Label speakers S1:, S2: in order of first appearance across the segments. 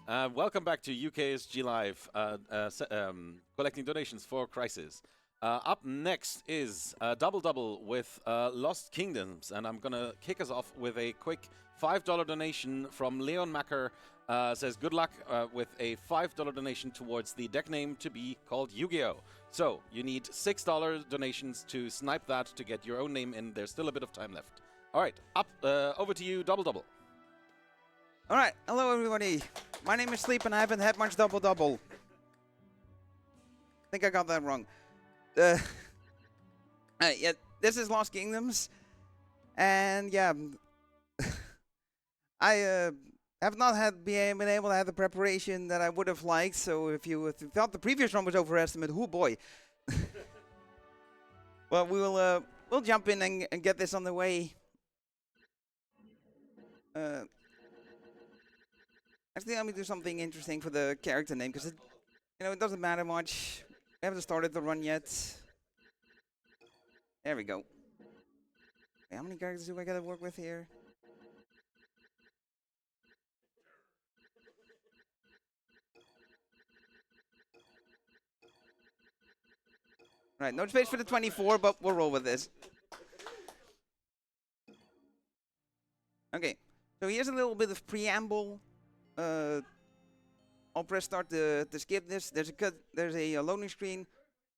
S1: Welcome back to UKSG Live, collecting donations for Crisis. Up next is DoubleDubbel with Lost Kingdoms, and I'm gonna kick us off with a quick $5 donation from Leon Macker. Says good luck with a $5 donation towards the deck name to be called Yu-Gi-Oh! So you need $6 donations to snipe that to get your own name in. There's still a bit of time left. All right, over to you, DoubleDubbel.
S2: All right, hello everybody. My name is Sleep, and I haven't had much DoubleDubbel. I think I got that wrong. Yeah, this is Lost Kingdoms, and yeah, I have not been able to have the preparation that I would have liked. So if you thought the previous one was overestimate, oh boy. Well, we'll jump in and get this on the way. Actually, let me do something interesting for the character name, because it doesn't matter much. I haven't started the run yet. There we go. Okay, how many characters do I gotta work with here? Right, no space for the 24, but we'll roll with this. Okay, so here's a little bit of preamble. I'll press start to skip this. There's a loading screen.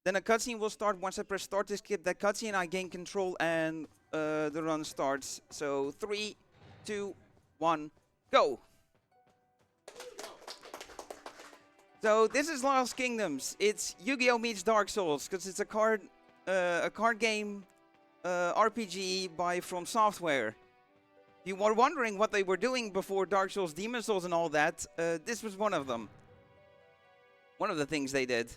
S2: Then a cutscene will start. Once I press start to skip that cutscene, I gain control and the run starts. So 3, 2, 1, go! So this is Lost Kingdoms. It's Yu-Gi-Oh! Meets Dark Souls, because it's a card game RPG from Software. If you were wondering what they were doing before Dark Souls, Demon Souls, and all that, this was one of them. One of the things they did.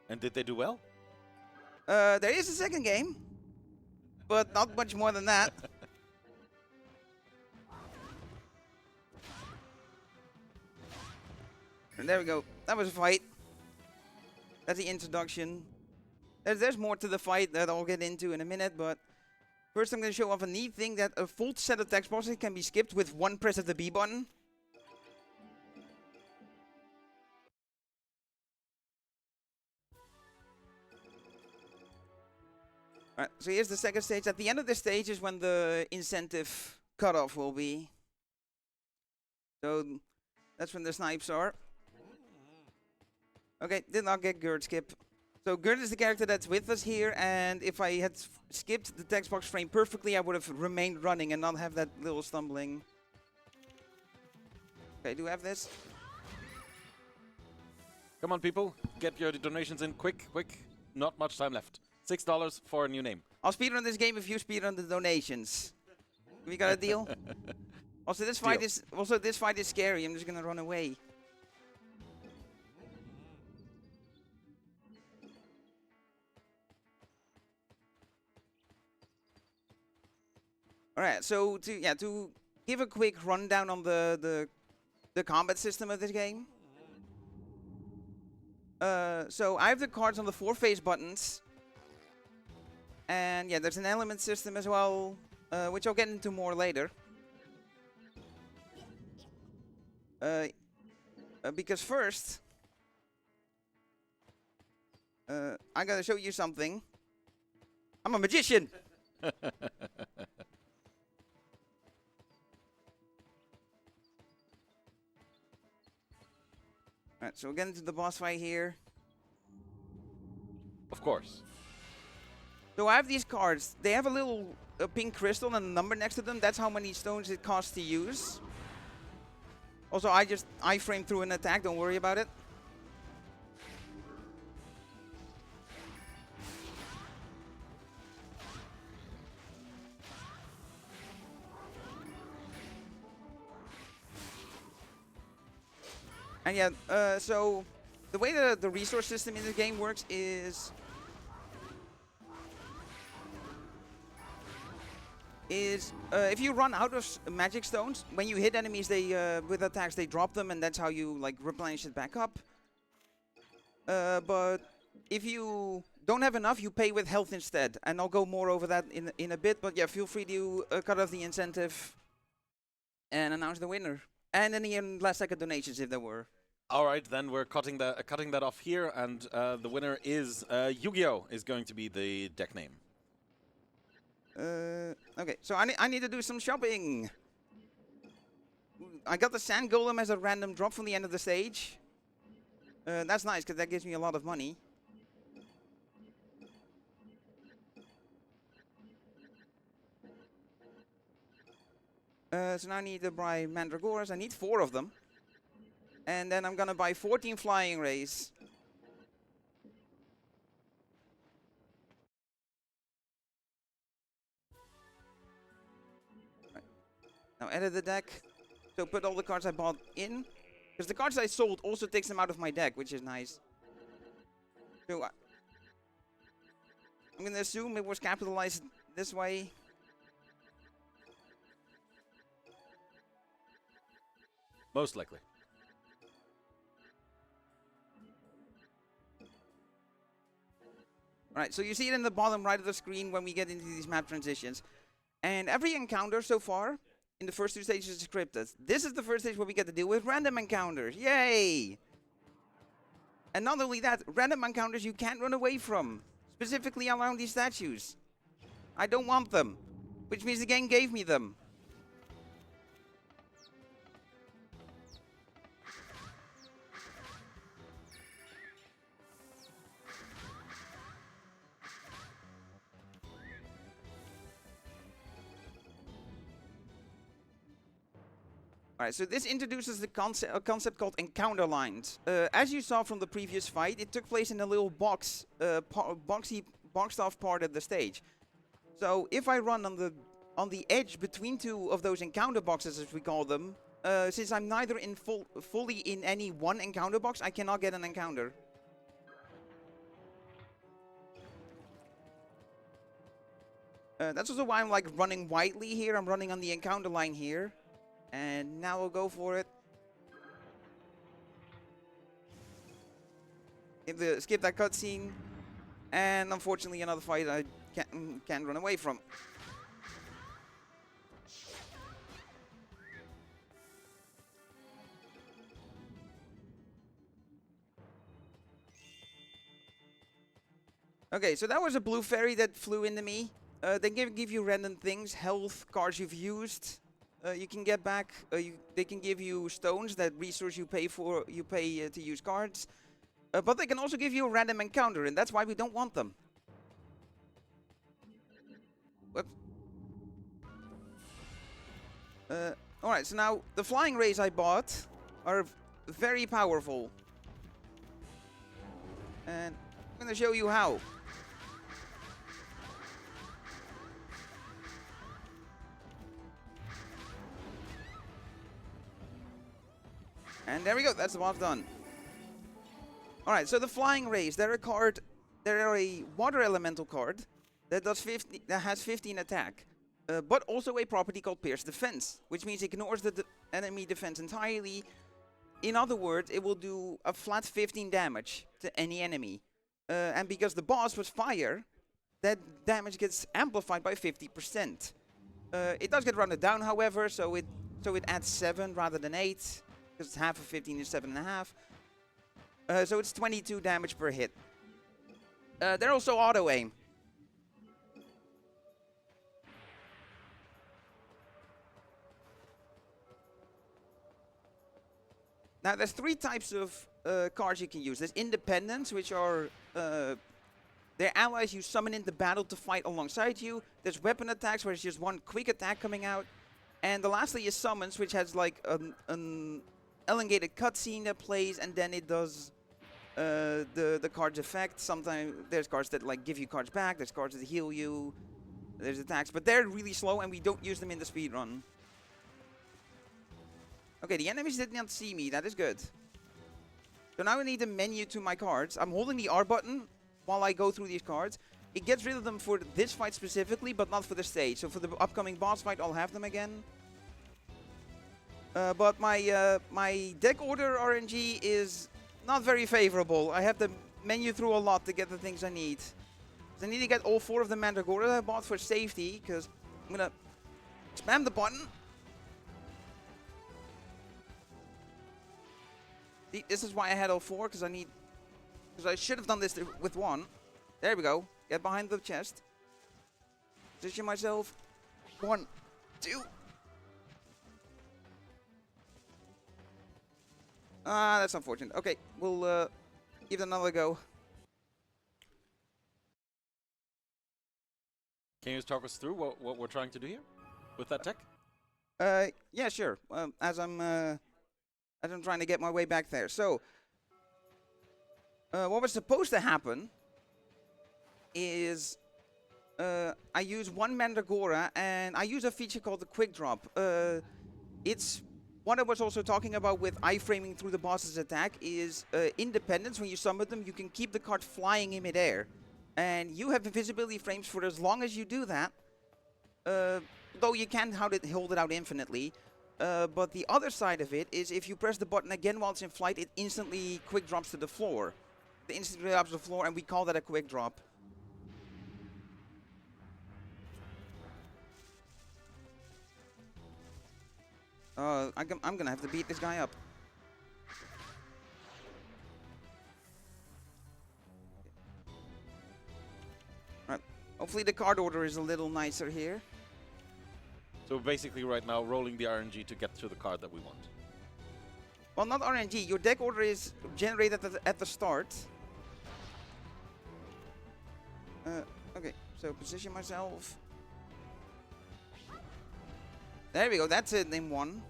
S1: And did they do well?
S2: There is a second game, but not much more than that. And there we go. That was a fight. That's the introduction. There's more to the fight that I'll get into in a minute, but first I'm going to show off a neat thing, that a full set of text boxes can be skipped with one press of the B button. Alright, so here's the second stage. At the end of this stage is when the incentive cutoff will be. So that's when the snipes are. Okay, did not get Gerd skip. So Gerd is the character that's with us here, and if I had skipped the text box frame perfectly, I would have remained running and not have that little stumbling. Okay, do we have this?
S1: Come on, people. Get your donations in quick. Not much time left. $6 for a new name.
S2: I'll speedrun this game if you speedrun the donations. We got a deal? Also, this fight is scary. I'm just gonna run away. All right, so to give a quick rundown on the combat system of this game. So I have the cards on the 4 face buttons, and yeah, there's an element system as well, which I'll get into more later. Because first, I gotta show you something. I'm a magician. Alright, so we'll get into the boss fight here.
S1: Of course.
S2: So I have these cards. They have a little pink crystal and a number next to them. That's how many stones it costs to use. Also, I iframe through an attack. Don't worry about it. And yeah, so the way the resource system in the game works is if you run out of magic stones, when you hit enemies, they with attacks they drop them, and that's how you like replenish it back up. But if you don't have enough, you pay with health instead, and I'll go more over that in a bit. But yeah, feel free to cut off the incentive and announce the winner. And any last second donations if there were.
S1: All right, then we're cutting that off here, and the winner is Yu-Gi-Oh! Is going to be the deck name.
S2: Okay, so I need to do some shopping. I got the Sand Golem as a random drop from the end of the stage. That's nice, because that gives me a lot of money. So now I need to buy Mandragoras. I need 4 of them. And then I'm gonna buy 14 Flying Rays. Right. Now edit the deck. So put all the cards I bought in. Because the cards I sold also takes them out of my deck, which is nice. So I'm gonna assume it was capitalized this way.
S1: Most likely.
S2: Right, so you see it in the bottom right of the screen when we get into these map transitions. And every encounter so far in the first 2 stages is scripted. This is the first stage where we get to deal with random encounters. Yay! And not only that, random encounters you can't run away from. Specifically around these statues. I don't want them. Which means the game gave me them. Alright, so this introduces the a concept called encounter lines. As you saw from the previous fight, it took place in a little boxed off part of the stage. So if I run on the edge between 2 of those encounter boxes, as we call them, since I'm neither in fully in any one encounter box, I cannot get an encounter. That's also why I'm like running widely here. I'm running on the encounter line here. And now we'll go for it. Skip that cutscene. And unfortunately another fight I can't run away from. Okay, so that was a blue fairy that flew into me. They give you random things, health, cards you've used. You can get back. They can give you stones, that resource you pay for. You pay to use cards, but they can also give you a random encounter, and that's why we don't want them. Whoops. All right. So now the flying rays I bought are very powerful, and I'm gonna show you how. And there we go, that's the boss done. Alright, so the Flying Rays, they're a water elemental card that has 15 attack. But also a property called Pierce Defense, which means it ignores the enemy defense entirely. In other words, it will do a flat 15 damage to any enemy. And because the boss was fire, that damage gets amplified by 50%. It does get rounded down, however, so it adds 7 rather than 8. Because half of 15 is 7.5. So it's 22 damage per hit. They're also auto aim. Now there's 3 types of cards you can use. There's independents, which are their allies you summon into battle to fight alongside you. There's weapon attacks, where it's just 1 quick attack coming out. And the lastly is summons, which has like an elongated cutscene that plays, and then it does the card's effect. Sometimes there's cards that like give you cards back, there's cards that heal you, there's attacks, but they're really slow and we don't use them in the speedrun. Okay, the enemies did not see me, that is good. So now I need a menu to my cards. I'm holding the R button while I go through these cards. It gets rid of them for this fight specifically, but not for the stage. So for the upcoming boss fight, I'll have them again. But my deck order RNG is not very favorable. I have to menu through a lot to get the things I need. So I need to get all 4 of the Mandragora I bought for safety, because I'm gonna spam the button. See, this is why I had all 4, because I should have done this with 1. There we go. Get behind the chest. Position myself. 1, 2. Ah, that's unfortunate. Okay, we'll give it another go.
S1: Can you just talk us through what we're trying to do here with that tech?
S2: Yeah, sure. As I'm trying to get my way back there. So, what was supposed to happen is I use 1 Mandragora and I use a feature called the Quick Drop. It's what I was also talking about with iframing through the boss's attack is independence. When you summon them, you can keep the card flying in midair. And you have invisibility frames for as long as you do that. Though you can't hold it out infinitely. But the other side of it is if you press the button again while it's in flight, it instantly quick drops to the floor. It instantly drops to the floor, and we call that a quick drop. I'm gonna have to beat this guy up. Alright, hopefully the card order is a little nicer here.
S1: So basically right now rolling the RNG to get to the card that we want.
S2: Well, not RNG, your deck order is generated at the start. Okay, so position myself. There we go, that's it in 1.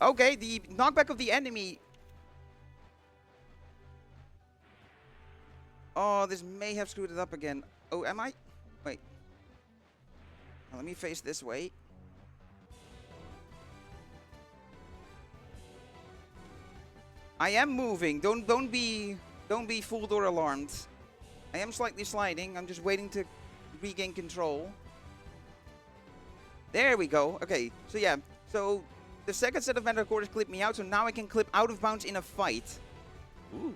S2: Okay, the knockback of the enemy. Oh, this may have screwed it up again. Oh, am I? Wait. Now, let me face this way. I am moving. Don't be fooled or alarmed. I am slightly sliding. I'm just waiting to regain control. There we go. Okay, so yeah. So the second set of Mandragoras clipped me out, so now I can clip out of bounds in a fight.
S1: Ooh.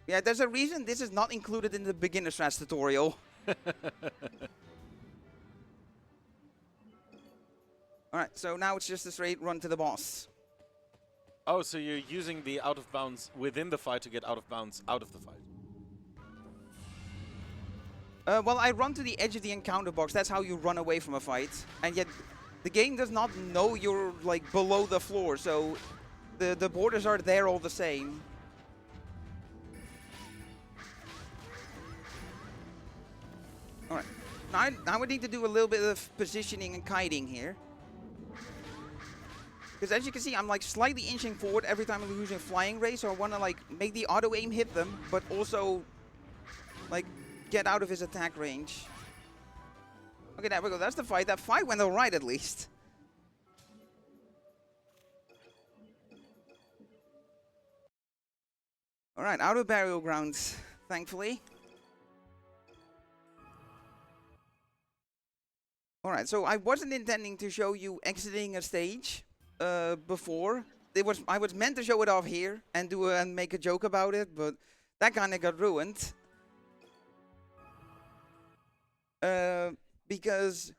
S2: Yeah, there's a reason this is not included in the beginner strats tutorial. Alright, so now it's just a straight run to the boss.
S1: Oh, so you're using the out of bounds within the fight to get out of bounds out of the fight.
S2: Well, I run to the edge of the encounter box. That's how you run away from a fight. And yet, the game does not know you're, like, below the floor. So, the borders are there all the same. Alright. Now we need to do a little bit of positioning and kiting here. Because as you can see, I'm, like, slightly inching forward every time I'm using flying ray. So I want to, like, make the auto aim hit them, but also, like, get out of his attack range. Okay, there we go. That's the fight. That fight went alright, at least. Alright, out of burial grounds, thankfully. Alright, so I wasn't intending to show you exiting a stage before. I was meant to show it off here and make a joke about it, but that kind of got ruined. Because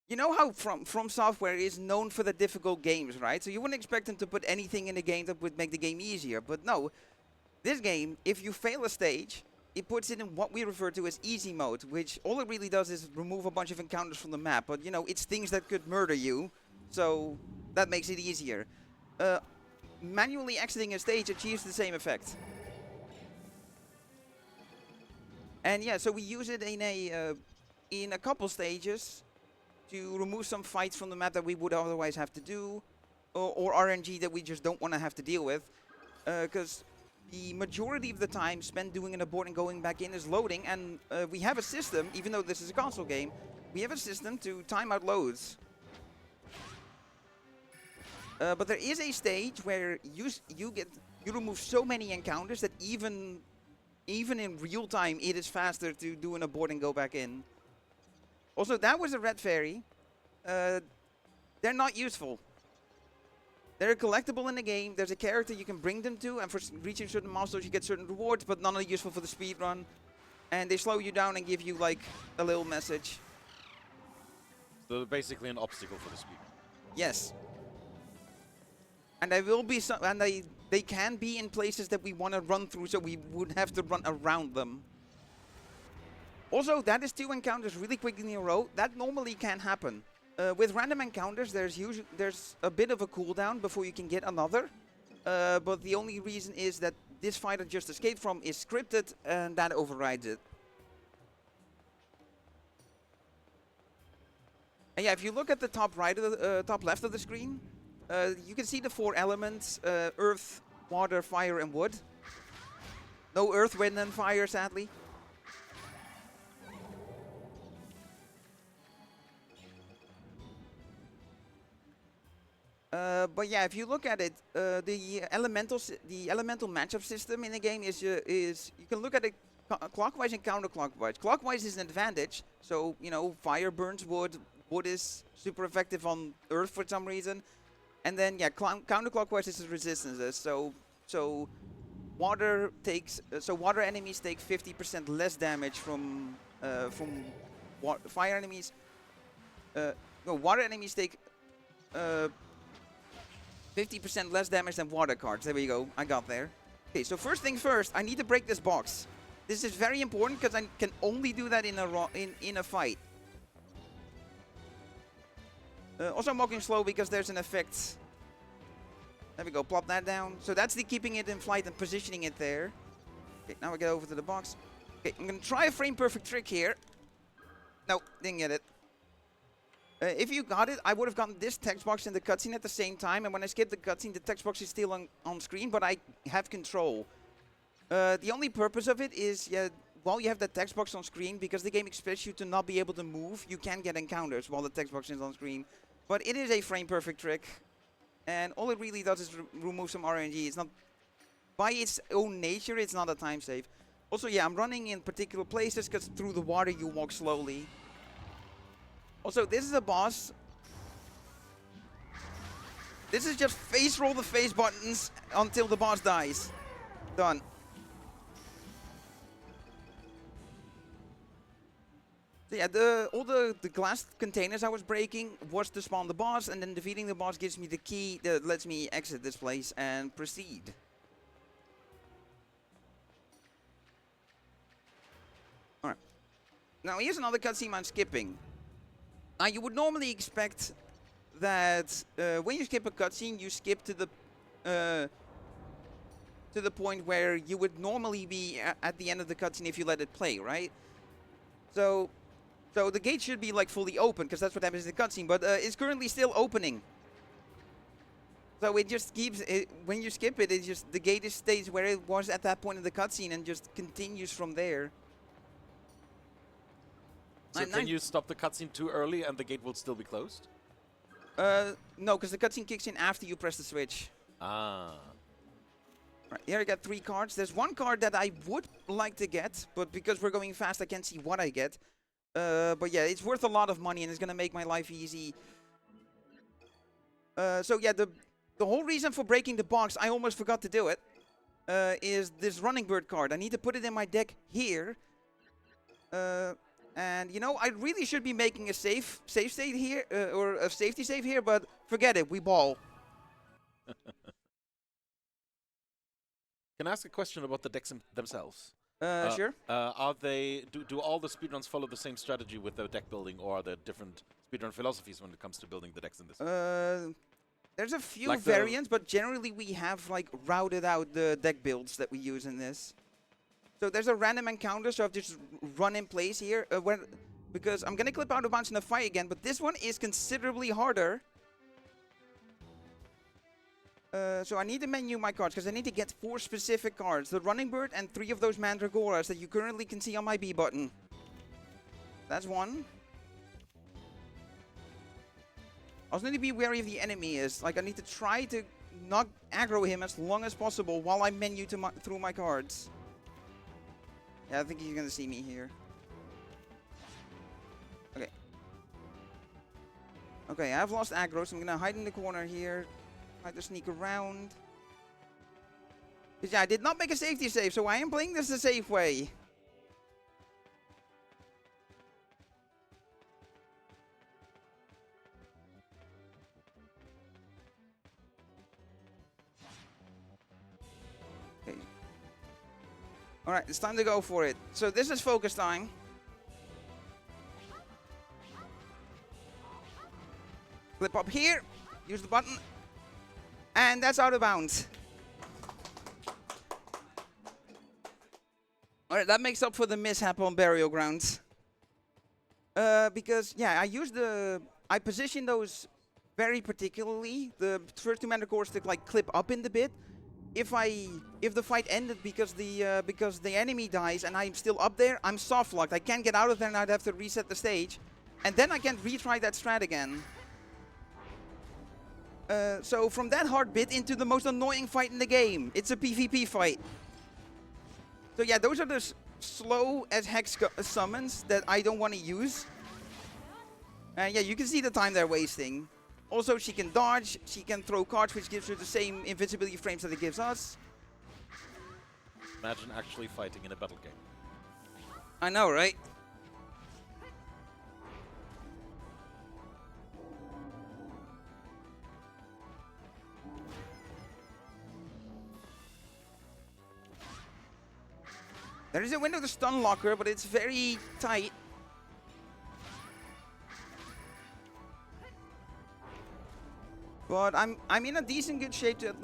S2: you know how From Software is known for the difficult games, right? So you wouldn't expect them to put anything in the game that would make the game easier. But no, this game, if you fail a stage, it puts it in what we refer to as easy mode, which all it really does is remove a bunch of encounters from the map. But you know, it's things that could murder you, so that makes it easier. Manually exiting a stage achieves the same effect. And yeah, so we use it in a couple stages to remove some fights from the map that we would otherwise have to do, or RNG that we just don't want to have to deal with, because the majority of the time spent doing an abort and going back in is loading, and we have a system, even though this is a console game, we have a system to time out loads. But there is a stage where you remove so many encounters that even in real time, it is faster to do an abort and go back in. Also, that was a red fairy. They're not useful. They're collectible in the game. There's a character you can bring them to, and for reaching certain milestones, you get certain rewards, but none are useful for the speed run. And they slow you down and give you, like, a little message.
S1: So they're basically an obstacle for the speed.
S2: Yes. And there will be some, and they can be in places that we want to run through, so we would have to run around them. Also, that is 2 encounters really quickly in a row. That normally can happen. With random encounters, there's a bit of a cooldown before you can get another. But the only reason is that this fight I just escaped from is scripted, and that overrides it. And yeah, if you look at the top right of the top left of the screen, you can see the 4 elements: earth, water, fire, and wood. No earth, wind, and fire, sadly. But yeah, if you look at it, the elemental matchup system in the game is you can look at it clockwise and counterclockwise. Clockwise is an advantage, so you know fire burns wood. Wood is super effective on earth for some reason, and then yeah, counterclockwise is resistances. So water enemies take 50% less damage from fire enemies. No, water enemies take 50% less damage than water cards. There we go. I got there. Okay, so first things first, I need to break this box. This is very important because I can only do that in a fight. Also, I'm walking slow because there's an effect. There we go. Plop that down. So that's the keeping it in flight and positioning it there. Okay, now we get over to the box. Okay, I'm gonna try a frame perfect trick here. No, didn't get it. If you got it, I would have gotten this text box in the cutscene at the same time, and when I skip the cutscene, the text box is still on screen, but I have control. The only purpose of it is, yeah, while you have that text box on screen, because the game expects you to not be able to move, you can get encounters while the text box is on screen. But it is a frame-perfect trick, and all it really does is remove some RNG. It's not, by its own nature, it's not a time save. Also, yeah, I'm running in particular places, because through the water you walk slowly. Also, this is a boss. This is just face roll the face buttons until the boss dies. Done. So yeah, all the glass containers I was breaking was to spawn the boss, and then defeating the boss gives me the key that lets me exit this place and proceed. Alright. Now here's another cutscene I'm skipping. Now, you would normally expect that when you skip a cutscene, you skip to the point where you would normally be at the end of the cutscene if you let it play, right? So the gate should be like fully open because that's what happens in the cutscene, but it's currently still opening. So it just keeps when you skip it, the gate stays where it was at that point in the cutscene and just continues from there.
S1: So can you stop the cutscene too early and the gate will still be closed?
S2: No, because the cutscene kicks in after you press the switch.
S1: Ah.
S2: Right, here I got 3 cards. There's 1 card that I would like to get, but because we're going fast, I can't see what I get. But yeah, it's worth a lot of money and it's going to make my life easy. So yeah, the whole reason for breaking the box, I almost forgot to do it, is this Running Bird card. I need to put it in my deck here. And, you know, I really should be making a safe state here, or a safety save here, but forget it, we ball.
S1: Can I ask a question about the decks themselves?
S2: Sure.
S1: Do all the speedruns follow the same strategy with the deck building, or are there different speedrun philosophies when it comes to building the decks in this?
S2: There's a few variants, but generally we have, like, routed out the deck builds that we use in this. So there's a random encounter, so I've just run in place here. Because I'm going to clip out of bounds in the fight again, but this one is considerably harder. So I need to menu my cards, because I need to get 4 specific cards. The Running Bird and 3 of those Mandragoras that you currently can see on my B button. That's 1. I also need to be wary of the enemy is. Like, I need to try to not aggro him as long as possible while I menu through my cards. Yeah, I think he's gonna see me here. Okay. Okay, I've lost aggro, so I'm gonna hide in the corner here. Try to sneak around. Because yeah, I did not make a safety save, so I am playing this the safe way. All right, it's time to go for it. So this is focus time. Flip up here, use the button, and that's out of bounds. All right, that makes up for the mishap on burial grounds. Because yeah, I position those very particularly. The first 2 mana core stick like clip up in the bit. If the fight ended because the enemy dies and I'm still up there, I'm soft locked. I can't get out of there and I'd have to reset the stage, and then I can retry that strat again. So from that hard bit into the most annoying fight in the game. It's a PvP fight. So yeah, those are the slow as heck summons that I don't want to use. And yeah, you can see the time they're wasting. Also, she can dodge, she can throw cards, which gives her the same invincibility frames that it gives us.
S1: Imagine actually fighting in a battle game.
S2: I know, right? There is a window to stun locker, but it's very tight. But I'm in a decent good shape to at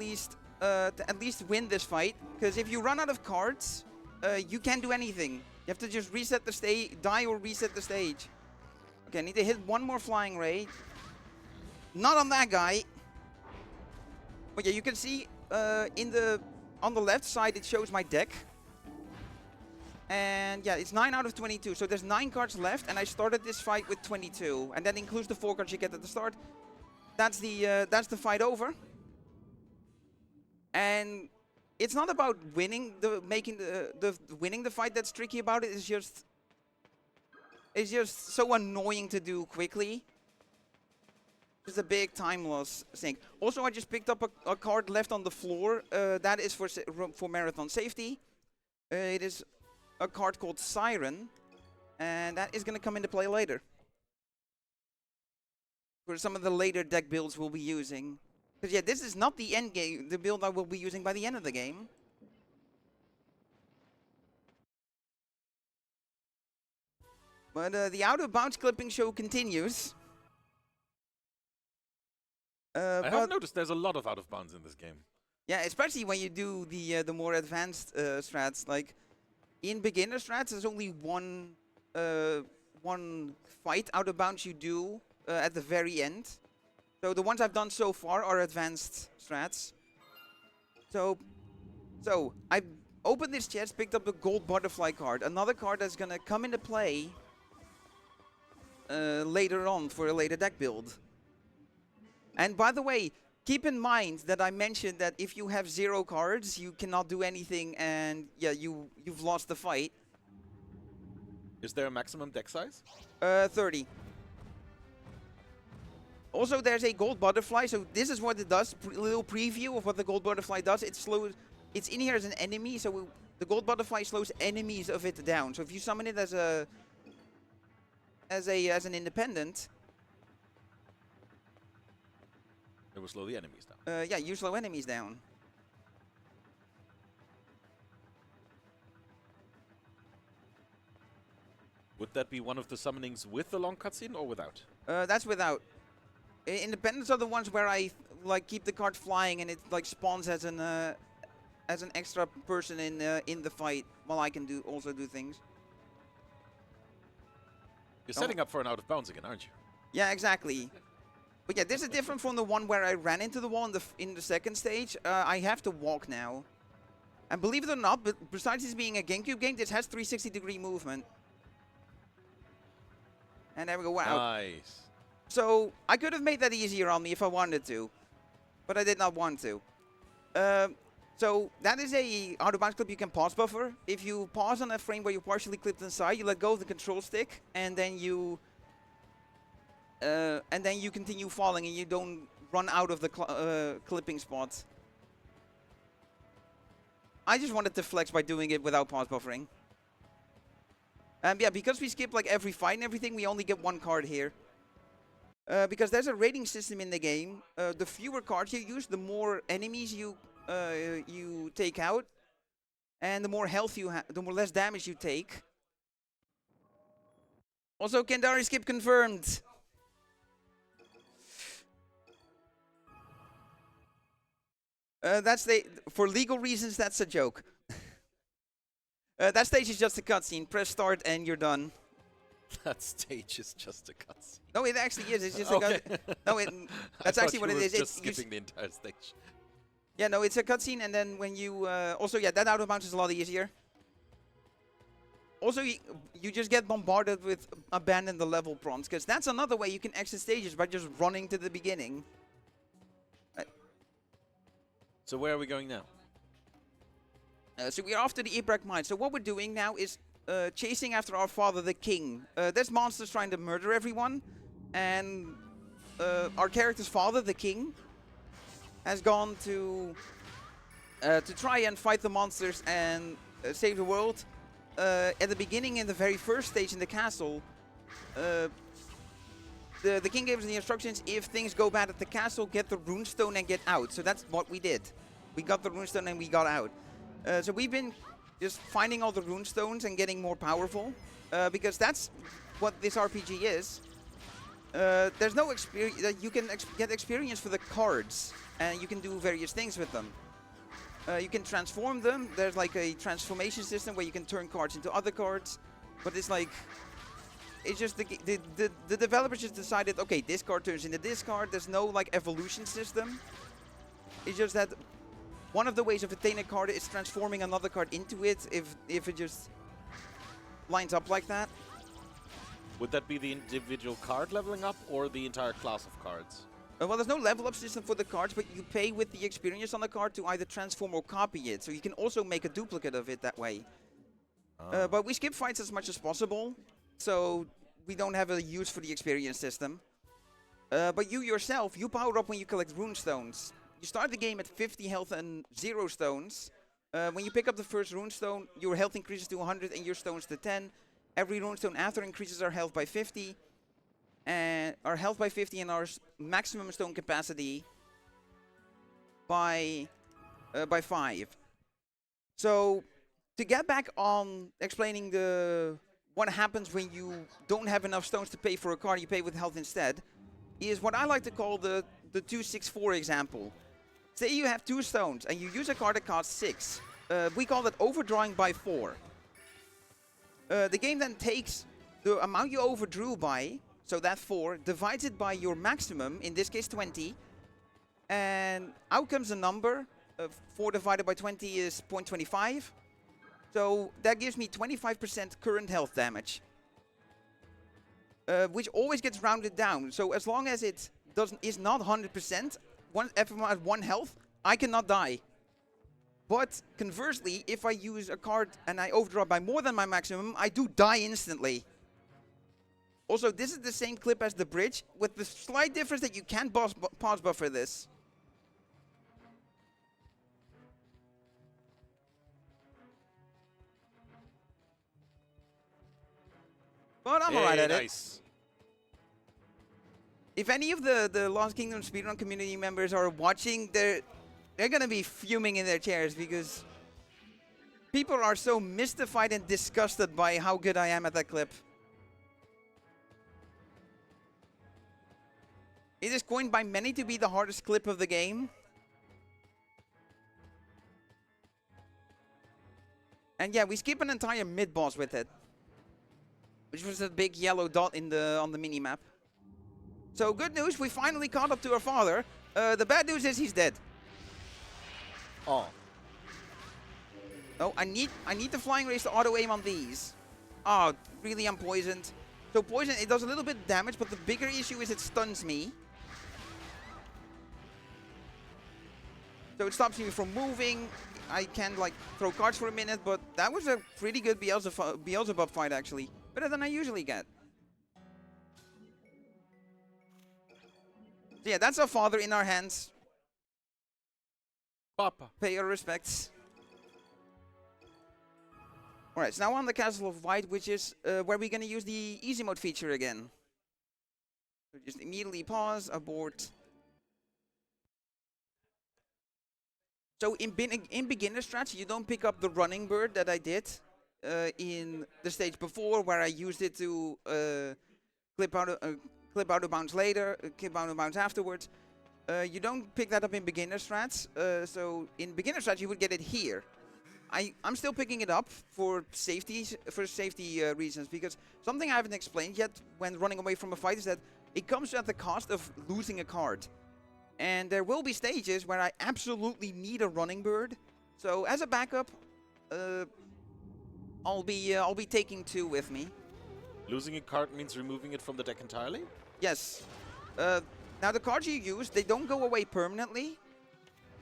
S2: least win this fight. Because if you run out of cards, you can't do anything. You have to just reset the stage, die or reset the stage. Okay, I need to hit one more flying ray. Not on that guy. But yeah, you can see on the left side it shows my deck. And yeah, it's 9 out of 22. So there's 9 cards left, and I started this fight with 22, and that includes the 4 cards you get at the start. That's the fight over. And it's not about winning winning the fight that's tricky about it. It's just so annoying to do quickly. It's a big time loss thing. Also, I just picked up a card left on the floor. That is for marathon safety. It is a card called Siren, and that is going to come into play later. For some of the later deck builds we'll be using. Because yeah, this is not the end game, the build I will be using by the end of the game. But the out of bounds clipping show continues.
S1: I have noticed there's a lot of out of bounds in this game.
S2: Yeah, especially when you do the more advanced strats. Like in beginner strats, there's only one fight out of bounds you do at the very end. So the ones I've done so far are advanced strats. So I opened this chest, picked up the gold butterfly card, another card that's gonna come into play later on for a later deck build. And by the way, keep in mind that I mentioned that if you have 0 cards, you cannot do anything, and yeah, you've lost the fight.
S1: Is there a maximum deck size?
S2: 30. Also, there's a gold butterfly, so this is what it does. A little preview of what the gold butterfly does. It slows. It's in here as an enemy, so the gold butterfly slows enemies of it down. So if you summon it as an independent,
S1: it will slow the enemies down.
S2: yeah, you slow enemies down.
S1: Would that be one of the summonings with the long cutscene or without?
S2: That's without. Independents are the ones where I like keep the card flying and it like spawns as an extra person in the fight, while I can also do things.
S1: You're setting up for an out of bounds again, aren't you?
S2: Yeah, exactly. But yeah, this is different from the one where I ran into the wall in the second stage. I have to walk now. And believe it or not, but besides this being a GameCube game, this has 360-degree movement. And there we go. Wow.
S1: Nice.
S2: So I could have made that easier on me if I wanted to, but I did not want to. So that is a out of bounds clip you can pause buffer. If you pause on a frame where you're partially clipped inside, you let go of the control stick, and then you continue falling, and you don't run out of the clipping spot. I just wanted to flex by doing it without pause buffering. Yeah, because we skip like every fight and everything, we only get 1 card here. Because there's a rating system in the game. The fewer cards you use, the more enemies you take out. And the more health you have, the more less damage you take. Also, Kendari skip confirmed. For legal reasons, that's a joke. That stage is just a cutscene. Press start and you're done.
S1: That stage is just a cutscene.
S2: No, it actually is. It's just
S1: okay.
S2: that's actually what it is.
S1: Just skipping the entire stage.
S2: Yeah, no, it's a cutscene, and then when you also, yeah, that out of bounds is a lot easier. Also, you just get bombarded with abandon the level prompts, because that's another way you can exit stages by just running to the beginning.
S1: So where are we going now?
S2: So we're after the Ibrak mine. So what we're doing now is chasing after our father, the king. There's monsters trying to murder everyone, and our character's father, the king, has gone to try and fight the monsters and save the world. At the beginning, in the very first stage in the castle, the king gave us the instructions: if things go bad at the castle, get the runestone and get out. So that's what we did. We got the runestone and we got out. So we've been just finding all the runestones and getting more powerful, because that's what this RPG is. There's no experience. You can get experience for the cards, and you can do various things with them. You can transform them. There's like a transformation system where you can turn cards into other cards, but it's like, it's just the developers just decided, okay, this card turns into this card. There's no like evolution system. It's just that one of the ways of attaining a card is transforming another card into it, if it just lines up like that.
S1: Would that be the individual card leveling up or the entire class of cards?
S2: Well, there's no level up system for the cards, but you pay with the experience on the card to either transform or copy it. So you can also make a duplicate of it that way. But we skip fights as much as possible, so we don't have a use for the experience system. But you yourself, you power up when you collect runestones. You start the game at 50 health and 0 stones. When you pick up the first runestone, your health increases to 100 and your stones to 10. Every runestone after increases our health by 50. And our health by 50 and our maximum stone capacity by 5. So to get back on explaining what happens when you don't have enough stones to pay for a card, you pay with health instead, is what I like to call the 264 example. Say you have 2 stones and you use a card that costs 6. We call that overdrawing by 4. The game then takes the amount you overdrew by, so that 4, divides it by your maximum, in this case 20, and out comes a number. 4 divided by 20 is 0.25. So that gives me 25% current health damage, which always gets rounded down. So as long as it is not 100%, if I'm at 1 health, I cannot die. But conversely, if I use a card and I overdraw by more than my maximum, I do die instantly. Also, this is the same clip as the bridge, with the slight difference that you can't pause buffer this. But I'm alright at it. If any of the Lost Kingdom speedrun community members are watching, they're gonna be fuming in their chairs, because people are so mystified and disgusted by how good I am at that clip. It is coined by many to be the hardest clip of the game. And yeah, we skip an entire mid-boss with it, which was a big yellow dot on the mini-map. So good news, we finally caught up to our father. The bad news is he's dead.
S1: Oh.
S2: Oh, I need the flying race to auto-aim on these. Oh, really, I'm poisoned. So poison, it does a little bit of damage, but the bigger issue is it stuns me. So it stops me from moving. I can like throw cards for a minute, but that was a pretty good Beelzebub fight actually. Better than I usually get. So yeah, that's our father in our hands.
S1: Papa.
S2: Pay your respects. Alright, so now on the Castle of White, which is where we're going to use the easy mode feature again. So just immediately pause, abort. So in beginner strats, you don't pick up the running bird that I did in the stage before, where I used it to clip out of bounds later, clip out of bounds afterwards. You don't pick that up in beginner strats. So in beginner strats, you would get it here. I'm still picking it up for safety reasons, because something I haven't explained yet when running away from a fight is that it comes at the cost of losing a card. And there will be stages where I absolutely need a running bird. So as a backup, I'll be taking 2 with me.
S1: Losing a card means removing it from the deck entirely?
S2: Yes. Now the cards you use, they don't go away permanently.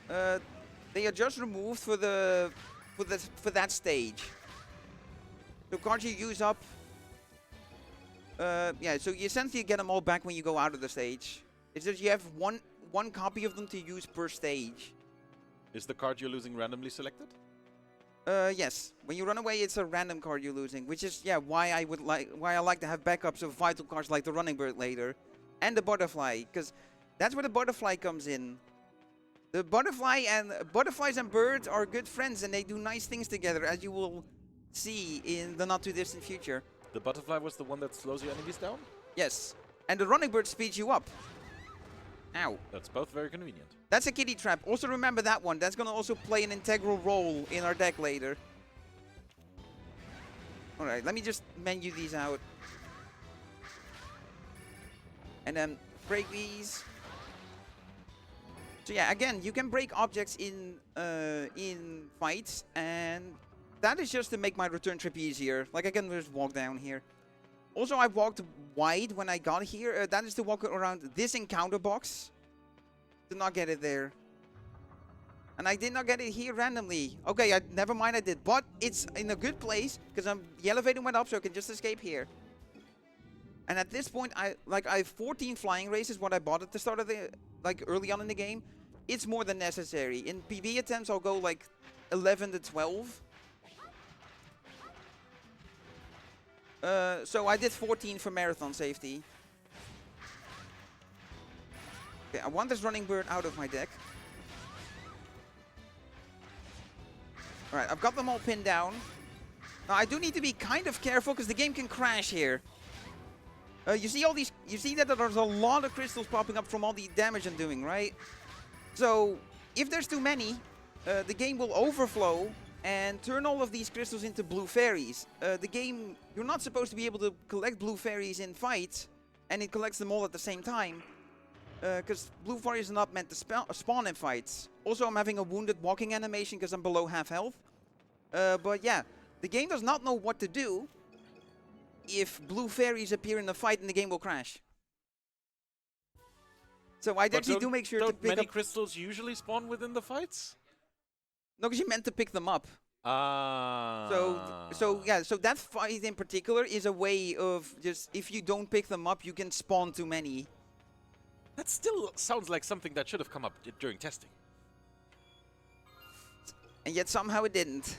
S2: They are just removed for that stage. The cards you use up, yeah. So you essentially get them all back when you go out of the stage. It's just you have one copy of them to use per stage.
S1: Is the card you're losing randomly selected?
S2: Yes. When you run away, it's a random card you're losing, which is why I like to have backups of vital cards like the running bird later, and the butterfly, because that's where the butterfly comes in. The butterflies and birds are good friends, and they do nice things together, as you will see in the not too distant future.
S1: The butterfly was the one that slows your enemies down?
S2: Yes. And the running bird speeds you up. Ow.
S1: That's both very convenient.
S2: That's a kitty trap. Also remember that one. That's going to also play an integral role in our deck later. Alright, let me just menu these out. And then break these. So yeah, again, you can break objects in fights, and that is just to make my return trip easier. Like I can just walk down here. Also, I walked wide when I got here. That is to walk around this encounter box. Did not get it there. And I did not get it here randomly. Okay, never mind, I did. But it's in a good place, because the elevator went up, so I can just escape here. And at this point, I have 14 flying races, what I bought at the start of the, early on in the game. It's more than necessary. In PB attempts, I'll go 11 to 12. So I did 14 for marathon safety. Okay, I want this running bird out of my deck. Alright, I've got them all pinned down. Now I do need to be kind of careful, because the game can crash here. You see all these, you see that there's a lot of crystals popping up from all the damage I'm doing, right? So if there's too many, the game will overflow and turn all of these crystals into blue fairies. The game, you're not supposed to be able to collect blue fairies in fights, and it collects them all at the same time. Because blue fairies are not meant to spawn in fights. Also, I'm having a wounded walking animation because I'm below half health. But yeah, the game does not know what to do if blue fairies appear in the fight, and the game will crash. So I actually do make sure to pick up...
S1: Don't many crystals usually spawn within the fights?
S2: No, because you meant to pick them up.
S1: Ah.
S2: So yeah, so that fight in particular is a way of just, if you don't pick them up, you can spawn too many.
S1: That still sounds like something that should have come up during testing.
S2: And yet somehow it didn't.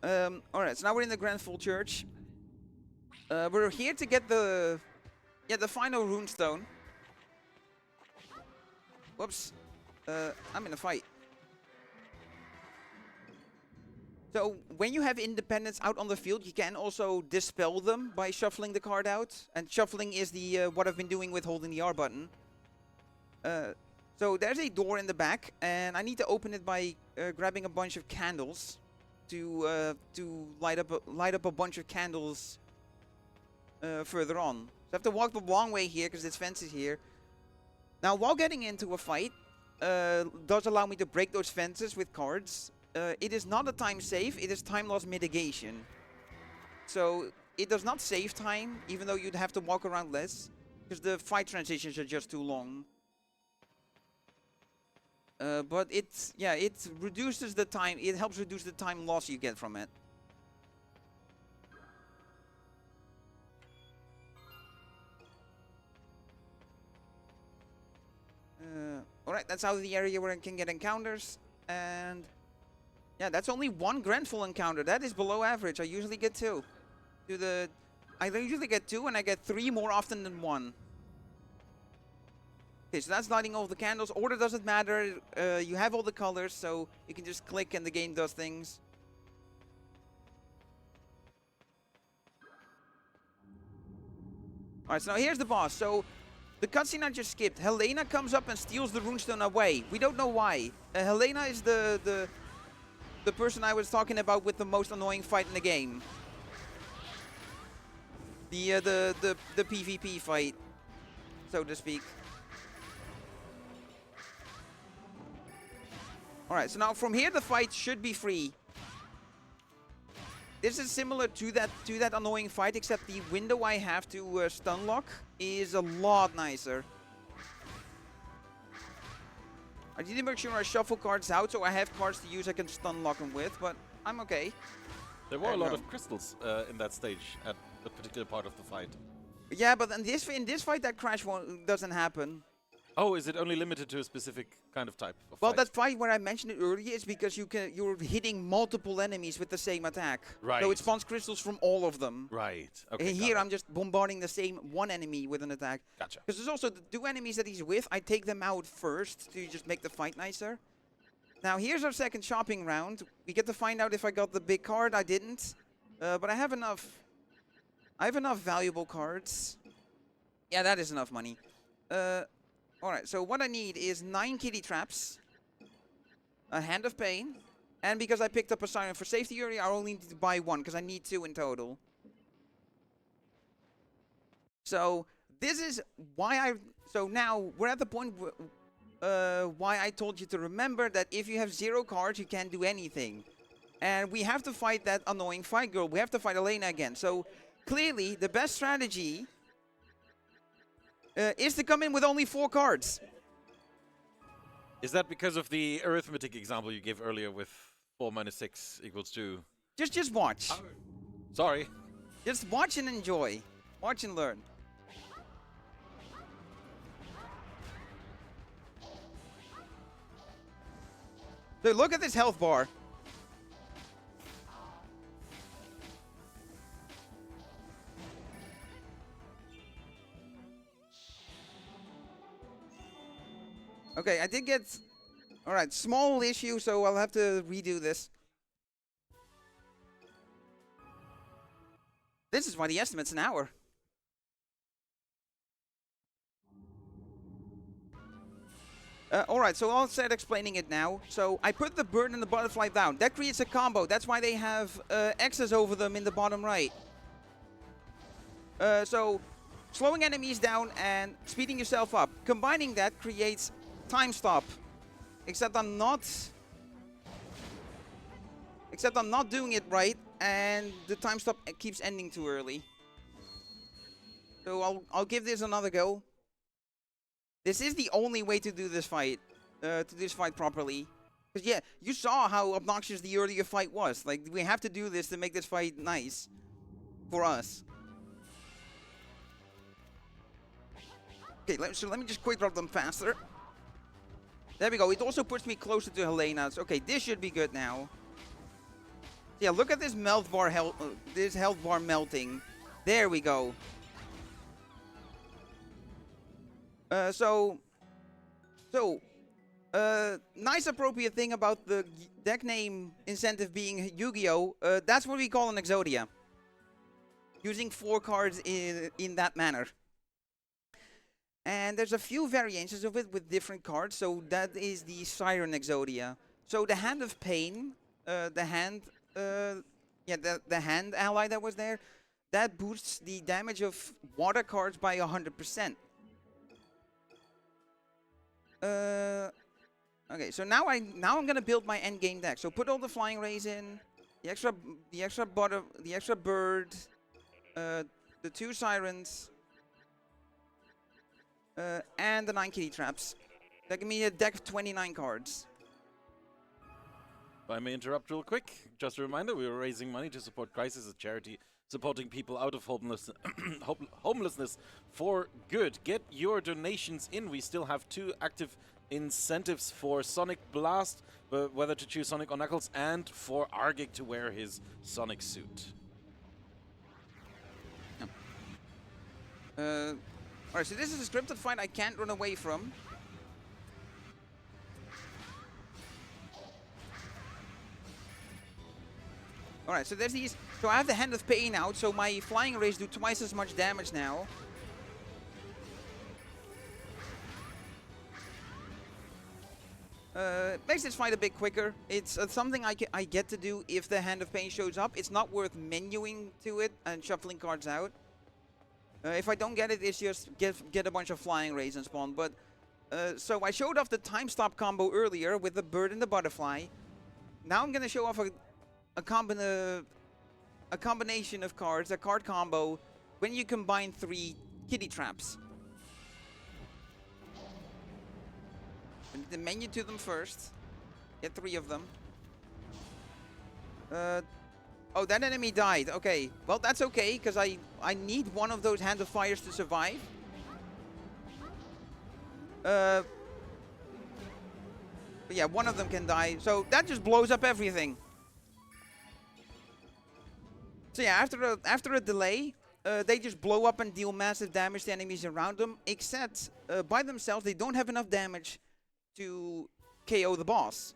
S2: Alright, so now we're in the Grand Full Church. We're here to get the final runestone. Whoops. I'm in a fight. So when you have independents out on the field, you can also dispel them by shuffling the card out. And shuffling is the what I've been doing with holding the R button. So there's a door in the back, and I need to open it by grabbing a bunch of candles to light up a bunch of candles further on. So I have to walk the long way here because this fence is here. Now, while getting into a fight, does allow me to break those fences with cards. It is not a time save, it is time loss mitigation. So it does not save time, even though you'd have to walk around less, because the fight transitions are just too long. But it reduces the time, it helps reduce the time loss you get from it. Alright, that's out of the area where I can get encounters. And yeah, that's only one Grenfell encounter. That is below average. I usually get 2. I usually get 2, and I get 3 more often than 1. Okay, so that's lighting all the candles. Order doesn't matter. You have all the colors, so you can just click and the game does things. Alright, so now here's the boss. So, the cutscene I just skipped. Helena comes up and steals the runestone away. We don't know why. Helena is the person I was talking about with the most annoying fight in the game. The PvP fight, so to speak. Alright, so now from here the fight should be free. This is similar to that annoying fight, except the window I have to stun lock is a lot nicer. I need to make sure I shuffle cards out so I have cards to use I can stun lock them with, but I'm okay.
S1: There were a lot of crystals in that stage at the particular part of the fight.
S2: Yeah, but in this fight that crash doesn't happen.
S1: Oh, is it only limited to a specific kind of type of
S2: Well,
S1: fight?
S2: that fight where I mentioned it earlier is because you're hitting multiple enemies with the same attack.
S1: Right.
S2: So it spawns crystals from all of them.
S1: Right. Okay.
S2: And here I'm just bombarding the same one enemy with an attack.
S1: Gotcha.
S2: Because there's also the 2 enemies that he's with. I take them out first to just make the fight nicer. Now here's our second shopping round. We get to find out if I got the big card. I didn't. But I have enough. I have enough valuable cards. Yeah, that is enough money. Alright, so what I need is 9 kitty traps, a hand of pain, and because I picked up a siren for safety earlier, I only need to buy 1, because I need 2 in total. So, this is why so now, we're at the point why I told you to remember that if you have 0 cards, you can't do anything. And we have to fight that annoying fight girl. We have to fight Elena again. So, clearly, the best strategy is to come in with only 4 cards.
S1: Is that because of the arithmetic example you gave earlier with 4 minus 6 equals 2?
S2: Just watch.
S1: Sorry.
S2: Just watch and enjoy. Watch and learn. So look at this health bar. Okay, I did get... Alright, small issue, so I'll have to redo this. This is why the estimate's an hour. Alright, so I'll start explaining it now. So, I put the bird and the butterfly down. That creates a combo. That's why they have X's over them in the bottom right. So, slowing enemies down and speeding yourself up. Combining that creates time stop. Except I'm not doing it right, and the time stop keeps ending too early. So I'll give this another go. This is the only way to do this fight, properly. Because yeah, you saw how obnoxious the earlier fight was. Like, we have to do this to make this fight nice for us. Okay, so let me just quick drop them faster. There we go. It also puts me closer to Helena's. Okay, this should be good now. Yeah, look at this health bar melting. There we go. Nice appropriate thing about the deck name incentive being Yu-Gi-Oh! That's what we call an Exodia. Using 4 cards in that manner. And there's a few variations of it with different cards. So that is the Siren Exodia. So the Hand of Pain, the hand ally that was there, that boosts the damage of water cards by 100%. Okay, so now I'm gonna build my end game deck. So put all the flying rays in, the extra bird, the 2 sirens, and the 9 kitty traps. That give me a deck of 29 cards.
S1: If I may interrupt real quick, just a reminder, we are raising money to support Crisis, a charity supporting people out of homelessness for good. Get your donations in. We still have 2 active incentives for Sonic Blast, whether to choose Sonic or Knuckles, and for Argic to wear his Sonic suit.
S2: Alright, so this is a scripted fight I can't run away from. Alright, so there's these. So I have the Hand of Pain out, so my flying rays do twice as much damage now. Makes this fight a bit quicker. It's something I get to do if the Hand of Pain shows up. It's not worth menuing to it and shuffling cards out. If I don't get it, it's just get a bunch of flying rays and spawn. But so I showed off the time stop combo earlier with the bird and the butterfly. Now I'm gonna show off a combination of cards, a card combo, when you combine 3 kitty traps. I need to menu to them first. Get 3 of them. Oh, that enemy died. Okay. Well, that's okay, because I need one of those Hand of Fires to survive. But yeah, one of them can die. So that just blows up everything. So yeah, after a delay, they just blow up and deal massive damage to enemies around them. Except by themselves, they don't have enough damage to KO the boss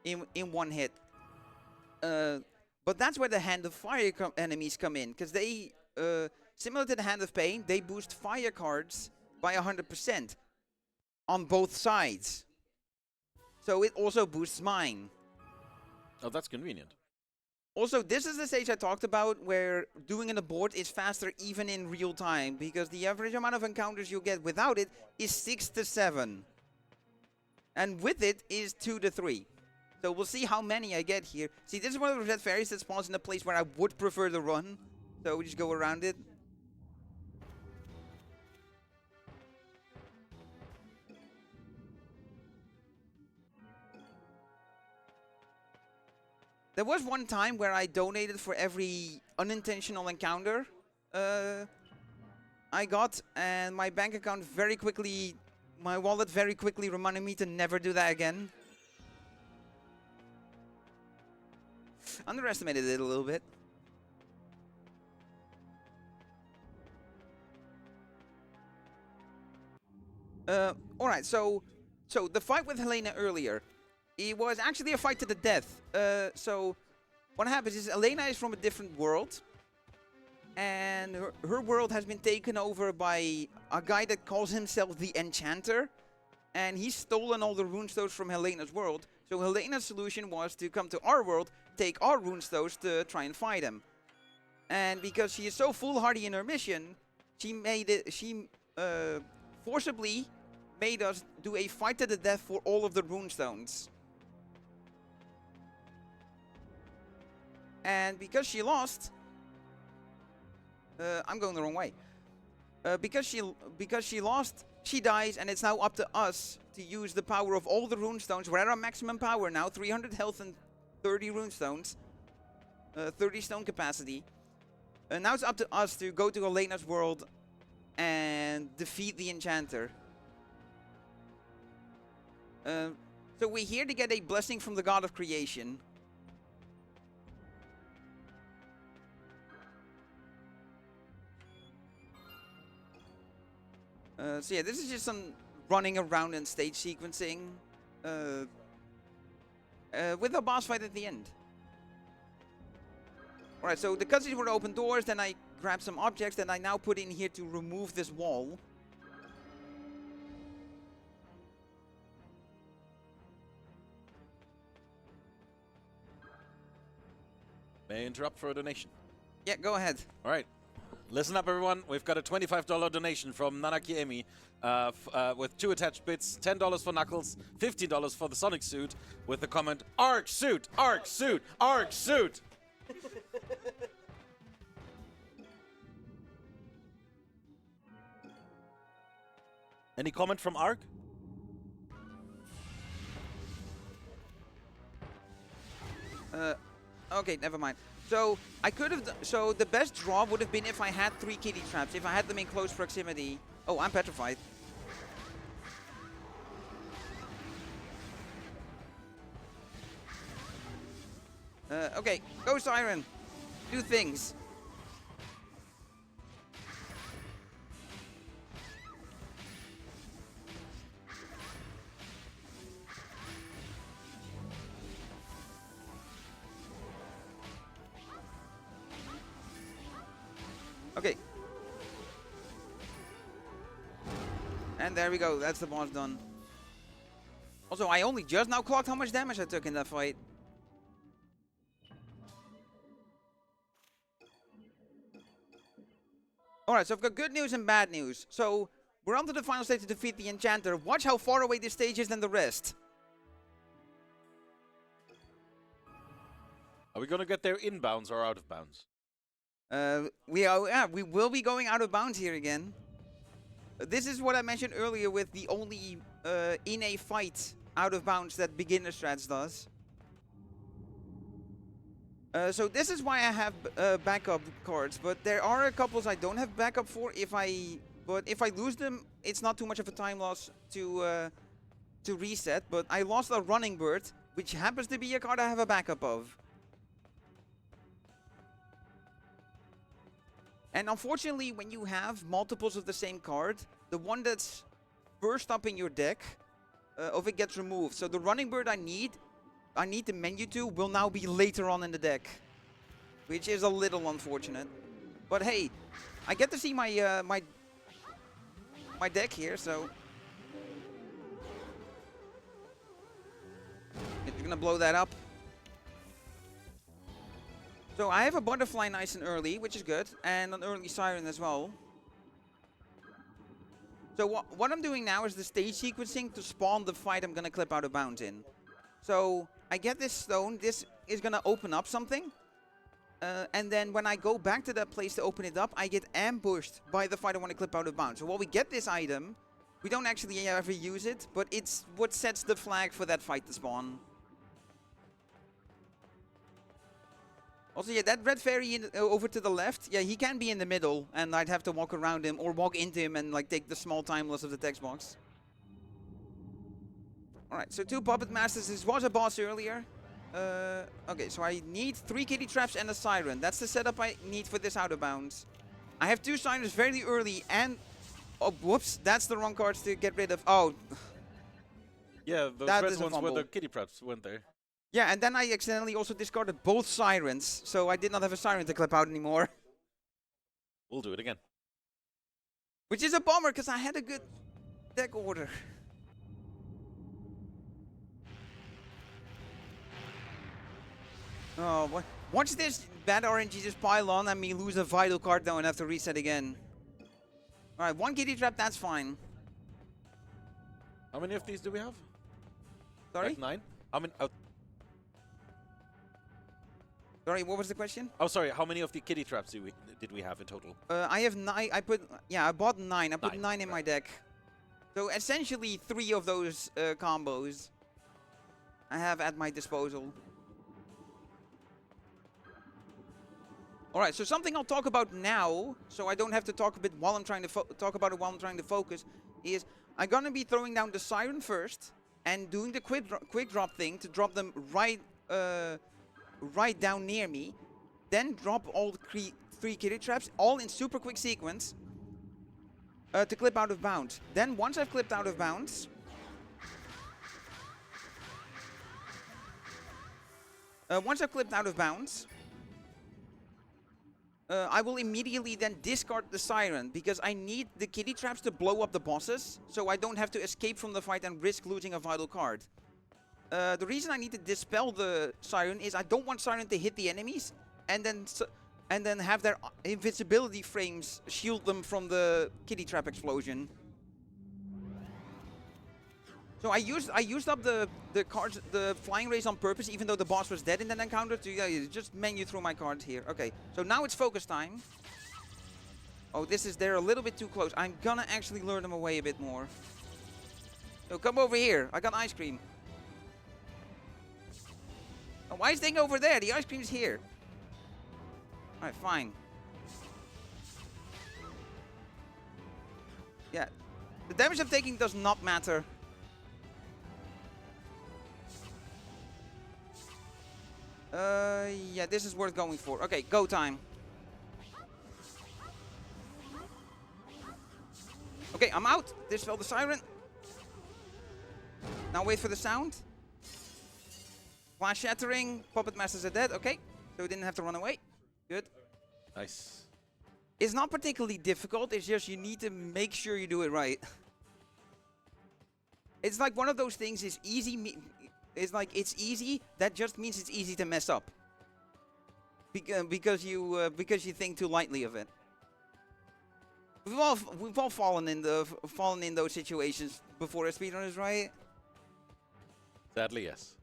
S2: in one hit. But that's where the Hand of Fire enemies come in, because they, similar to the Hand of Pain, they boost fire cards by 100% on both sides. So it also boosts mine.
S1: Oh, that's convenient.
S2: Also, this is the stage I talked about where doing an abort is faster even in real time, because the average amount of encounters you get without it is 6 to 7. And with it is 2 to 3. So we'll see how many I get here. See, this is one of the red fairies that spawns in a place where I would prefer to run. So we just go around it. There was one time where I donated for every unintentional encounter I got, and my bank account very quickly, my wallet very quickly reminded me to never do that again. Underestimated it a little bit. Alright, so the fight with Helena earlier, it was actually a fight to the death. So what happens is Helena is from a different world, and her world has been taken over by a guy that calls himself the Enchanter, and he's stolen all the runestones from Helena's world. So Helena's solution was to come to our world, take our runestones to try and fight him. And because she is so foolhardy in her mission, she forcibly made us do a fight to the death for all of the runestones. And because she lost, I'm going the wrong way. Because she lost, she dies, and it's now up to us to use the power of all the runestones. We're at our maximum power now, 300 health and 30 runestones, 30 stone capacity. And now it's up to us to go to Helena's world and defeat the Enchanter. So we're here to get a blessing from the God of Creation. So yeah, this is just some running around and stage sequencing with a boss fight at the end. Alright, so the cutscenes were open doors, then I grabbed some objects that I now put in here to remove this wall.
S1: May I interrupt for a donation?
S2: Yeah, go ahead.
S1: All right. Listen up, everyone. We've got a $25 donation from Nanakiemi with 2 attached bits, $10 for Knuckles, $15 for the Sonic suit, with the comment, ARC suit, ARC suit, ARC suit. Any comment from ARC?
S2: Okay, never mind. So I could have. So the best draw would have been if I had 3 kitty traps. If I had them in close proximity. Oh, I'm petrified. Okay, go Siren. Do things. Okay. And there we go. That's the boss done. Also, I only just now clocked how much damage I took in that fight. Alright, so I've got good news and bad news. So, we're on to the final stage to defeat the Enchanter. Watch how far away this stage is than the rest.
S1: Are we gonna get there inbounds or out of bounds?
S2: We will be going out of bounds here again. This is what I mentioned earlier with the only in a fight out of bounds that beginner strats does. So this is why I have backup cards, but there are a couple I don't have backup for. But if I lose them, it's not too much of a time loss to reset. But I lost a Running Bird, which happens to be a card I have a backup of. And unfortunately, when you have multiples of the same card, the one that's first up in your deck of it gets removed. So the Running Bird I need the menu to will now be later on in the deck, which is a little unfortunate. But hey, I get to see my my deck here, so it's gonna blow that up. So I have a Butterfly nice and early, which is good, and an early Siren as well. So what I'm doing now is the stage sequencing to spawn the fight I'm gonna clip out of bounds in. So I get this stone, this is gonna open up something, and then when I go back to that place to open it up, I get ambushed by the fight I want to clip out of bounds. So while we get this item, we don't actually ever use it, but it's what sets the flag for that fight to spawn. Also, yeah, that red fairy over to the left, yeah, he can be in the middle, and I'd have to walk around him or walk into him and like take the small time loss of the text box. Alright, so 2 Puppet Masters. This was a boss earlier. Okay, so I need 3 kitty traps and a Siren. That's the setup I need for this out of bounds. I have 2 Sirens very early and... Oh, whoops, that's the wrong cards to get rid of. Oh.
S1: Yeah, those red ones were the kitty traps, weren't they?
S2: Yeah, and then I accidentally also discarded both Sirens, so I did not have a Siren to clip out anymore.
S1: We'll do it again.
S2: Which is a bummer, because I had a good deck order. Oh, watch this bad RNG just pile on and me lose a vital card now and have to reset again. Alright, 1 kitty trap, that's fine.
S1: How many of these do we have?
S2: Sorry?
S1: Like 9? How many?
S2: Sorry, what was the question?
S1: Oh, sorry. How many of the kitty traps did we have in total?
S2: I have 9. I bought 9. I put 9 in my deck. So essentially 3 of those combos I have at my disposal. Alright, so something I'll talk about now, so I don't have to talk a bit while I'm trying to talk about it while I'm trying to focus, is I'm gonna be throwing down the Siren first and doing the quick drop thing to drop them right down near me, then drop all the 3 kitty traps, all in super quick sequence, to clip out of bounds. Then once I've clipped out of bounds, I will immediately then discard the Siren, because I need the kitty traps to blow up the bosses, so I don't have to escape from the fight and risk losing a vital card. The reason I need to dispel the Siren is I don't want Siren to hit the enemies and then have their invincibility frames shield them from the kitty trap explosion. So I used up the cards, the flying rays on purpose, even though the boss was dead in that encounter, to just menu through my cards here. Okay, so now it's focus time. Oh, they're a little bit too close. I'm gonna actually lure them away a bit more. So come over here. I got ice cream. Oh, why is the thing over there? The ice cream's here. Alright, fine. Yeah. The damage I'm taking does not matter. Yeah, this is worth going for. Okay, go time. Okay, I'm out. Dispel the Siren. Now wait for the sound. Flash shattering. Puppet Masters are dead. Okay, so we didn't have to run away. Good.
S1: Nice.
S2: It's not particularly difficult, it's just you need to make sure you do it right. It's like one of those things is easy, it's like it's easy, that just means it's easy to mess up. Because you think too lightly of it. We've all fallen in those situations before as speedrunners, right?
S1: Sadly, yes.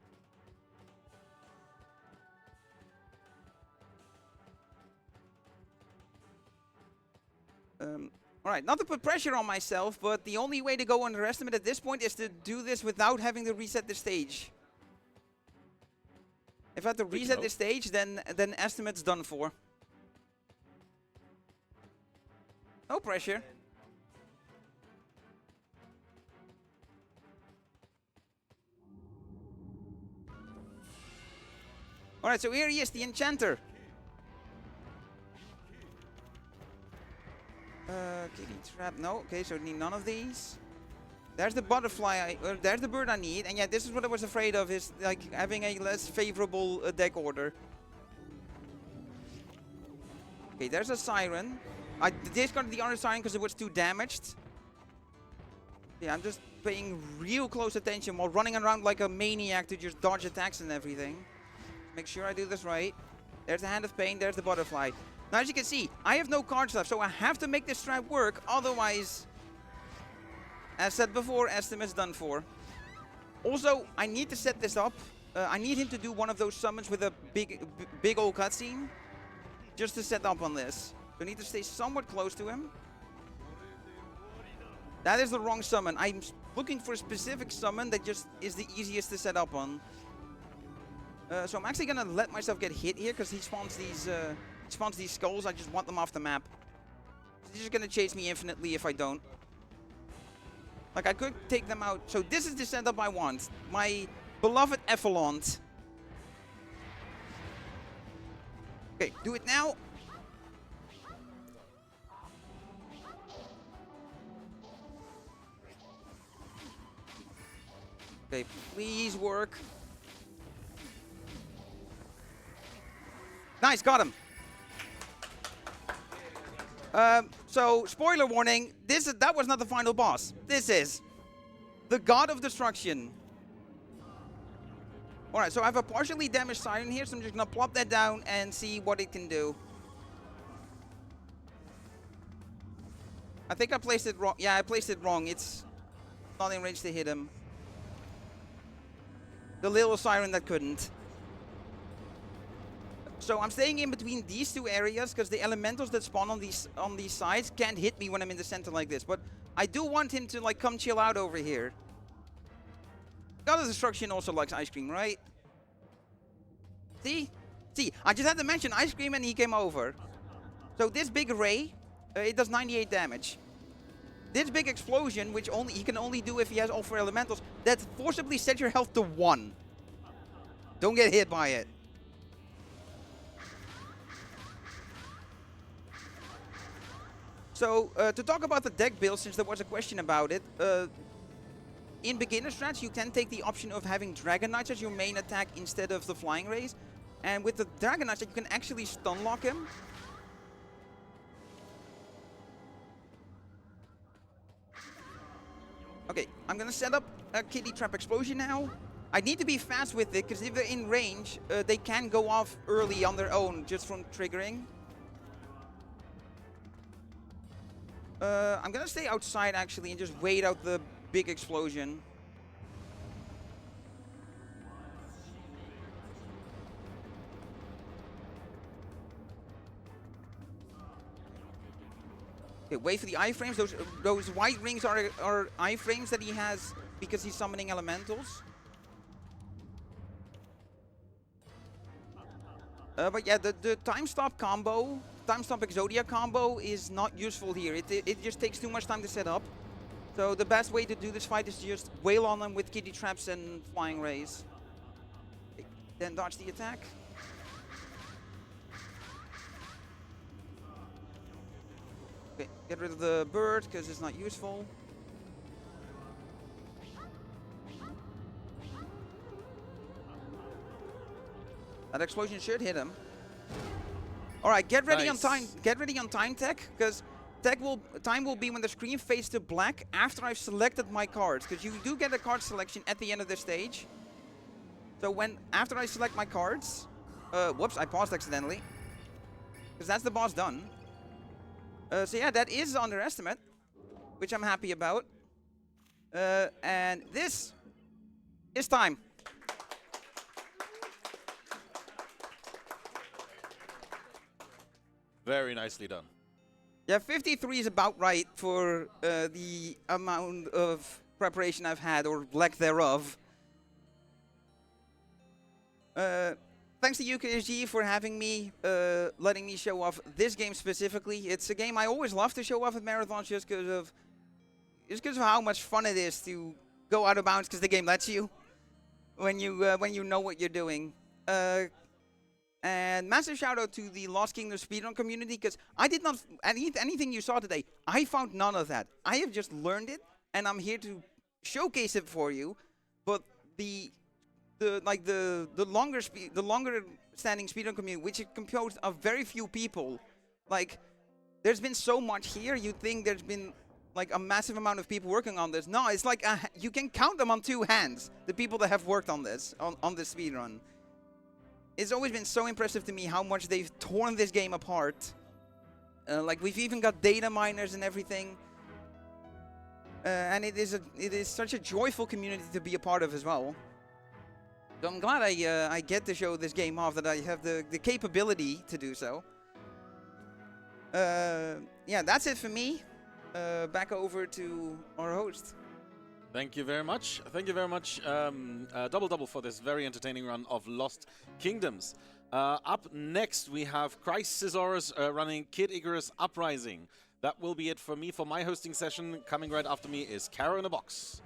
S2: Alright, not to put pressure on myself, but the only way to go underestimate at this point is to do this without having to reset the stage. If I have to reset the stage, then estimate's done for. No pressure. Alright, so here he is, the Enchanter. Kitty trap, no. Okay, so need none of these. There's the butterfly, there's the bird I need. And yeah, this is what I was afraid of, is like having a less favorable deck order. Okay, there's a siren. I discarded the other siren because it was too damaged. Yeah, I'm just paying real close attention while running around like a maniac to just dodge attacks and everything. Make sure I do this right. There's the Hand of Pain, there's the butterfly. Now, as you can see, I have no cards left, so I have to make this trap work. Otherwise, as said before, estimate's done for. Also, I need to set this up. I need him to do one of those summons with a big old cutscene, just to set up on this. So I need to stay somewhat close to him. That is the wrong summon. I'm looking for a specific summon that just is the easiest to set up on. So I'm actually gonna let myself get hit here because he spawns these skulls. I just want them off the map. He's just gonna chase me infinitely if I don't. Like, I could take them out. So this is the setup I want. My beloved Effalont. Okay, do it now. Okay, please work. Nice, got him. So, spoiler warning, that was not the final boss. This is the God of Destruction. Alright, so I have a partially damaged siren here, so I'm just gonna plop that down and see what it can do. I think I placed it wrong. Yeah, I placed it wrong. It's not in range to hit him. The little siren that couldn't. So I'm staying in between these two areas because the elementals that spawn on these sides can't hit me when I'm in the center like this. But I do want him to like come chill out over here. God of Destruction also likes ice cream, right? See? See, I just had to mention ice cream and he came over. So this big ray, it does 98 damage. This big explosion, which he can only do if he has all 4 elementals, that forcibly sets your health to 1. Don't get hit by it. So, to talk about the deck build, since there was a question about it, in beginner strats you can take the option of having Dragon Knights as your main attack instead of the Flying Rays. And with the Dragon Knights, you can actually stun lock him. Okay, I'm gonna set up a Kitty Trap Explosion now. I need to be fast with it, because if they're in range, they can go off early on their own, just from triggering. I'm gonna stay outside, actually, and just wait out the big explosion. Okay, wait for the iframes. Those white rings are iframes that he has because he's summoning elementals. But yeah, the time stop combo, time stop Exodia combo is not useful here. It just takes too much time to set up. So the best way to do this fight is to just wail on them with Kitty Traps and Flying Rays. Okay, then dodge the attack. Okay, get rid of the bird because it's not useful. That explosion should hit him. All right, get ready on
S1: Nice.
S2: time. Get ready on time, Tech, because time will be when the screen fades to black after I've selected my cards, because you do get a card selection at the end of the stage. So after I select my cards, whoops, I paused accidentally, because that's the boss done. So yeah, that is underestimate, which I'm happy about. And this is time.
S1: Very nicely done.
S2: Yeah, 53 is about right for the amount of preparation I've had, or lack thereof. Thanks to UKSG for having me, letting me show off this game specifically. It's a game I always love to show off at marathons just because of how much fun it is to go out of bounds, because the game lets you when you know what you're doing. And massive shout out to the Lost Kingdom speedrun community, because I did not anything you saw today. I found none of that. I have just learned it, and I'm here to showcase it for you. But the longer standing speedrun community, which is composed of very few people, like there's been so much here. You'd think there's been like a massive amount of people working on this. No, it's like you can count them on 2 hands. The people that have worked on this on this speedrun. It's always been so impressive to me how much they've torn this game apart. Like we've even got data miners and everything. And it is such a joyful community to be a part of as well. So I'm glad I get to show this game off, that I have the capability to do so. Yeah, that's it for me. Back over to our host.
S1: Thank you very much. Thank you very much, DoubleDubbel, for this very entertaining run of Lost Kingdoms. Up next, we have Chrysasaurus running Kid Icarus Uprising. That will be it for me for my hosting session. Coming right after me is Caro in a Box.